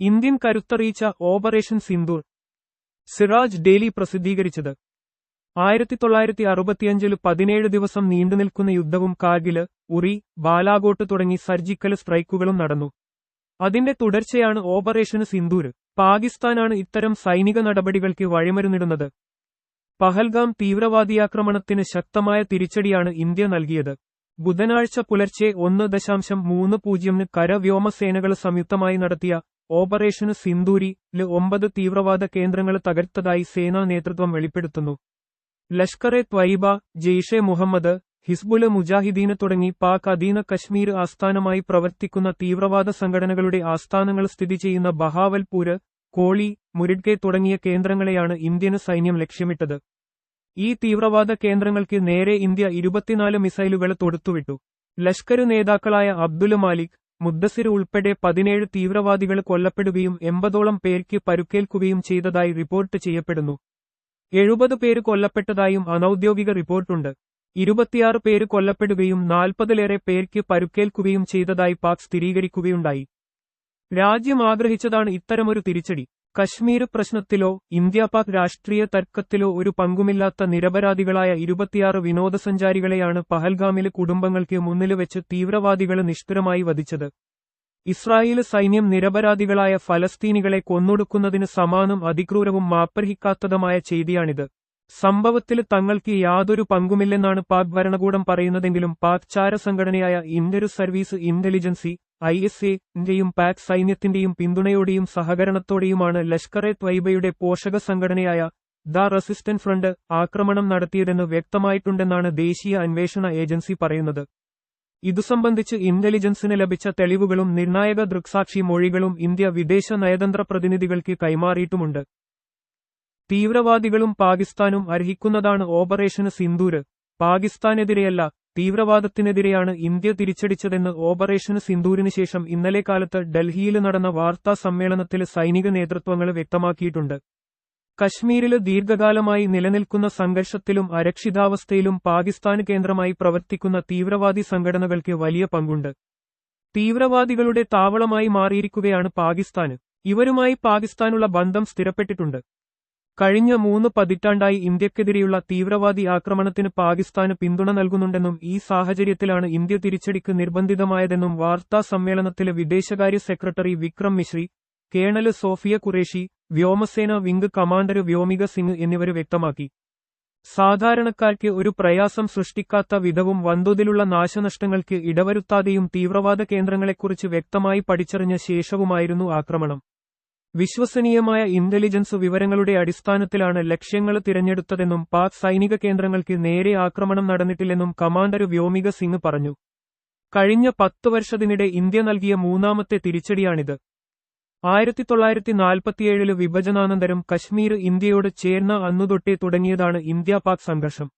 Indian കരുത്തറിയിച്ച operation Sindoor. Siraj daily പ്രസിദ്ധീകരിച്ചത്. 1965 17 ദിവസം നീണ്ടുനിൽക്കുന്ന യുദ്ധവും കാർഗില്, ഉറി, ബാലാകോട്ട് തുടങ്ങി സർജിക്കൽ സ്ട്രൈക്കുകളും നടന്നു. അതിന്റെ തുടർച്ചയാണ് ഓപ്പറേഷന് സിന്ദൂര്. പാകിസ്ഥാനാണ് ഇത്തരം സൈനിക നടപടികൾക്ക് വഴിമരുന്നിടുന്നത്. പഹൽഗാം തീവ്രവാദിയാക്രമണത്തിന് ശക്തമായ തിരിച്ചടിയാണ് ഇന്ത്യ നൽകിയത്. ബുധനാഴ്ച പുലർച്ചെ 1.30 കര-വ്യോമസേനകൾ സംയുക്തമായി നടത്തിയ ഓപ്പറേഷന് സിന്ദൂരില് 9 തീവ്രവാദ കേന്ദ്രങ്ങൾ തകർത്തതായി സേനാ നേതൃത്വം വെളിപ്പെടുത്തുന്നു. ലഷ്കർ-എ ത്വയ്ബ, ജെയ്ഷെ മുഹമ്മദ്, ഹിസ്ബുല് മുജാഹിദീന് തുടങ്ങി പാക് അധീന കശ്മീർ ആസ്ഥാനമായി പ്രവർത്തിക്കുന്ന തീവ്രവാദ സംഘടനകളുടെ ആസ്ഥാനങ്ങൾ സ്ഥിതി ചെയ്യുന്ന ബഹാവൽപൂര്, കോളി, മുരിഡ്കെ തുടങ്ങിയ കേന്ദ്രങ്ങളെയാണ് ഇന്ത്യൻ സൈന്യം ലക്ഷ്യമിട്ടത്. ഈ തീവ്രവാദ കേന്ദ്രങ്ങൾക്ക് നേരെ ഇന്ത്യ 24 മിസൈലുകൾ തൊടുത്തുവിട്ടു. ലഷ്കർ നേതാക്കളായ അബ്ദുല് മാലിക്, മുദ്ദസിർ ഉൾപ്പെടെ 17 തീവ്രവാദികൾ കൊല്ലപ്പെടുകയും 80ഓളം പേർക്ക് പരുക്കേൽക്കുകയും ചെയ്തതായി റിപ്പോർട്ട് ചെയ്യപ്പെടുന്നു. 70 പേര് കൊല്ലപ്പെട്ടതായും അനൌദ്യോഗിക റിപ്പോർട്ടുണ്ട്. 26 പേര് കൊല്ലപ്പെടുകയും 40ലേറെ പേർക്ക് പരുക്കേൽക്കുകയും ചെയ്തതായി പാക് സ്ഥിരീകരിക്കുകയുണ്ടായി. രാജ്യം ആഗ്രഹിച്ചതാണ് ഇത്തരമൊരു തിരിച്ചടി. കശ്മീർ പ്രശ്നത്തിലോ ഇന്ത്യ-പാക് രാഷ്ട്രീയ തർക്കത്തിലോ ഒരു പങ്കുമില്ലാത്ത നിരപരാധികളായ 26 വിനോദസഞ്ചാരികളെയാണ് പഹൽഗാമിലെ കുടുംബങ്ങൾക്ക് മുന്നില് വെച്ച് തീവ്രവാദികൾ നിഷ്ഠുരമായി വധിച്ചത്. ഇസ്രായേല് സൈന്യം നിരപരാധികളായ ഫലസ്തീനികളെ കൊന്നൊടുക്കുന്നതിന് സമാനം അതിക്രൂരവും മാപ്പർഹിക്കാത്തതുമായ ചെയ്തിയാണിത്. സംഭവത്തിൽ തങ്ങൾക്ക് യാതൊരു പങ്കുമില്ലെന്നാണ് പാക് ഭരണകൂടം പറയുന്നതെങ്കിലും പാക് ചാരസംഘടനയായ ഇന്ത്യൻ സർവീസ് ഇന്റലിജൻസി ISA-ന്റെയും പാക് സൈന്യത്തിന്റെയും പിന്തുണയോടെയും സഹകരണത്തോടെയുമാണ് ലഷ്കർ-എ ത്വയ്ബയുടെ പോഷക സംഘടനയായ ദ റെസിസ്റ്റന്റ് ഫ്രണ്ട് ആക്രമണം നടത്തിയതെന്ന് വ്യക്തമായിട്ടുണ്ടെന്നാണ് ദേശീയ അന്വേഷണ ഏജൻസി പറയുന്നത്. ഇതു സംബന്ധിച്ച് ഇന്റലിജൻസിന് ലഭിച്ച തെളിവുകളും നിർണായക ദൃക്സാക്ഷി മൊഴികളും ഇന്ത്യ വിദേശ നയതന്ത്ര പ്രതിനിധികൾക്ക് കൈമാറിയിട്ടുമുണ്ട്. തീവ്രവാദികളും പാകിസ്ഥാനും അർഹിക്കുന്നതാണ് ഓപ്പറേഷന് സിന്ദൂര്. പാകിസ്ഥാനെതിരെയല്ല, തീവ്രവാദത്തിനെതിരെയാണ് ഇന്ത്യ തിരിച്ചടിച്ചതെന്ന് ഓപ്പറേഷന് സിന്ദൂരിന് ശേഷം ഇന്നലെ കാലത്ത് ഡൽഹിയിൽ നടന്ന വാർത്താ സമ്മേളനത്തിൽ സൈനിക നേതൃത്വങ്ങൾ വ്യക്തമാക്കിയിട്ടുണ്ട്. കശ്മീരില് ദീർഘകാലമായി നിലനിൽക്കുന്ന സംഘർഷത്തിലും അരക്ഷിതാവസ്ഥയിലും പാകിസ്ഥാന് കേന്ദ്രമായി പ്രവർത്തിക്കുന്ന തീവ്രവാദി സംഘടനകൾക്ക് വലിയ പങ്കുണ്ട്. തീവ്രവാദികളുടെ താവളമായി മാറിയിരിക്കുകയാണ് പാകിസ്ഥാന്. ഇവരുമായി പാകിസ്ഥാനുള്ള ബന്ധം സ്ഥിരപ്പെട്ടിട്ടുണ്ട്. കഴിഞ്ഞ 3 പതിറ്റാണ്ടായി ഇന്ത്യക്കെതിരെയുള്ള തീവ്രവാദി ആക്രമണത്തിന് പാകിസ്ഥാന് പിന്തുണ നൽകുന്നുണ്ടെന്നും ഈ സാഹചര്യത്തിലാണ് ഇന്ത്യ തിരിച്ചടിക്ക് നിർബന്ധിതമായതെന്നും വാർത്താ സമ്മേളനത്തിലെ വിദേശകാര്യ സെക്രട്ടറി വിക്രം മിശ്രി, കേണല് സോഫിയ ഖുറേഷി, വ്യോമസേന വിംഗ് കമാൻഡർ വ്യോമിക സിംഗ് എന്നിവർ വ്യക്തമാക്കി. സാധാരണക്കാർക്ക് ഒരു പ്രയാസം സൃഷ്ടിക്കാത്ത വിധവും വൻതോതിലുള്ള നാശനഷ്ടങ്ങൾക്ക് ഇടവരുത്താതെയും തീവ്രവാദ കേന്ദ്രങ്ങളെക്കുറിച്ച് വ്യക്തമായി പഠിച്ചറിഞ്ഞ ശേഷവുമായിരുന്നു ആക്രമണം. വിശ്വസനീയമായ ഇന്റലിജൻസ് വിവരങ്ങളുടെ അടിസ്ഥാനത്തിലാണ് ലക്ഷ്യങ്ങൾ തിരഞ്ഞെടുത്തതെന്നും പാക് സൈനിക കേന്ദ്രങ്ങൾക്ക് നേരെ ആക്രമണം നടന്നിട്ടില്ലെന്നും കമാൻഡർ വ്യോമിക സിംഗ് പറഞ്ഞു. കഴിഞ്ഞ 10 വർഷത്തിനിടെ ഇന്ത്യ നൽകിയ 3ാമത്തെ തിരിച്ചടിയാണിത്. 1947 വിഭജനാനന്തരം കശ്മീർ ഇന്ത്യയോട് ചേർന്ന അന്നുതൊട്ടേ തുടങ്ങിയതാണ് ഇന്ത്യ-പാക് സംഘർഷം.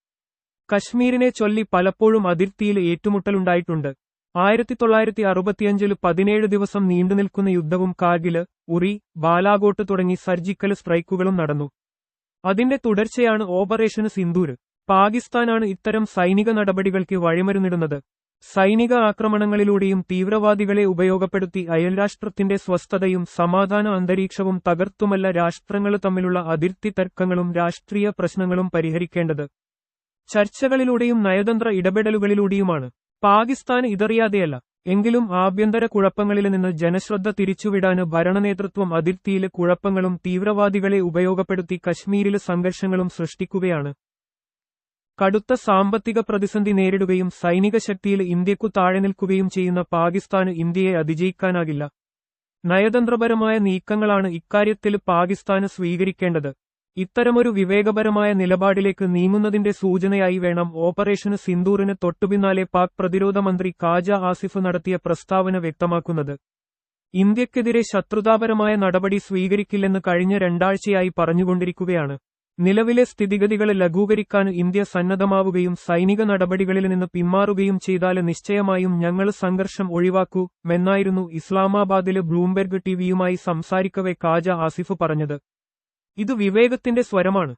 കശ്മീരിനെ ചൊല്ലി പലപ്പോഴും അതിർത്തിയിൽ ഏറ്റുമുട്ടലുണ്ടായിട്ടുണ്ട്. 1965 17 ദിവസം നീണ്ടുനിൽക്കുന്ന യുദ്ധവും കാർഗില്, ഉറി, ബാലാകോട്ട് തുടങ്ങി സർജിക്കൽ സ്ട്രൈക്കുകളും നടന്നു. അതിന്റെ തുടർച്ചയാണ് ഓപ്പറേഷന് സിന്ദൂര്. പാകിസ്ഥാനാണ് ഇത്തരം സൈനിക നടപടികൾക്ക് വഴിമരുന്നിടുന്നത്. സൈനിക ആക്രമണങ്ങളിലൂടെയും തീവ്രവാദികളെ ഉപയോഗപ്പെടുത്തി അയൽരാഷ്ട്രത്തിന്റെ സ്വസ്ഥതയും സമാധാന അന്തരീക്ഷവും തകർത്തുമല്ല രാഷ്ട്രങ്ങൾ തമ്മിലുള്ള അതിർത്തി തർക്കങ്ങളും രാഷ്ട്രീയ പ്രശ്നങ്ങളും പരിഹരിക്കേണ്ടത്. ചർച്ചകളിലൂടെയും നയതന്ത്ര ഇടപെടലുകളിലൂടെയുമാണ്. പാകിസ്ഥാന് ഇതറിയാതെയല്ല. എങ്കിലും ആഭ്യന്തര കുഴപ്പങ്ങളിൽ നിന്ന് ജനശ്രദ്ധ തിരിച്ചുവിടാന് ഭരണനേതൃത്വം അതിർത്തിയിലെ കുഴപ്പങ്ങളും തീവ്രവാദികളെ ഉപയോഗപ്പെടുത്തി കശ്മീരിലെ സംഘർഷങ്ങളും സൃഷ്ടിക്കുകയാണ്. കടുത്ത സാമ്പത്തിക പ്രതിസന്ധി നേരിടുകയും സൈനിക ശക്തിയിൽ ഇന്ത്യക്കു താഴെ നിൽക്കുകയും ചെയ്യുന്ന പാകിസ്ഥാന് ഇന്ത്യയെ അതിജയിക്കാനാകില്ല. നയതന്ത്രപരമായ നീക്കങ്ങളാണ് ഇക്കാര്യത്തിൽ പാകിസ്ഥാന് സ്വീകരിക്കേണ്ടത്. ഇത്തരമൊരു വിവേകപരമായ നിലപാടിലേക്ക് നീങ്ങുന്നതിന്റെ സൂചനയായി വേണം ഓപ്പറേഷന് സിന്ദൂറിന് തൊട്ടുപിന്നാലെ പാക് പ്രതിരോധ മന്ത്രി ഖാജ ആസിഫ് നടത്തിയ പ്രസ്താവന വ്യക്തമാക്കുന്നത്. ഇന്ത്യക്കെതിരെ ശത്രുതാപരമായ നടപടി സ്വീകരിക്കില്ലെന്ന് കഴിഞ്ഞ 2 ആഴ്ചയായി പറഞ്ഞുകൊണ്ടിരിക്കുകയാണ്. നിലവിലെ സ്ഥിതിഗതികൾ ലഘൂകരിക്കാൻ ഇന്ത്യ സന്നദ്ധമാവുകയും സൈനിക നടപടികളിൽ നിന്ന് പിന്മാറുകയും ചെയ്താൽ നിശ്ചയമായും ഞങ്ങൾ സംഘർഷം ഒഴിവാക്കുമെന്നായിരുന്നു ഇസ്ലാമാബാദിലെ ബ്ലൂംബെർഗ് ടിവിയുമായി സംസാരിക്കവെ ഖാജ ആസിഫ് പറഞ്ഞത്. ഇത് വിവേകത്തിന്റെ സ്വരമാണ്.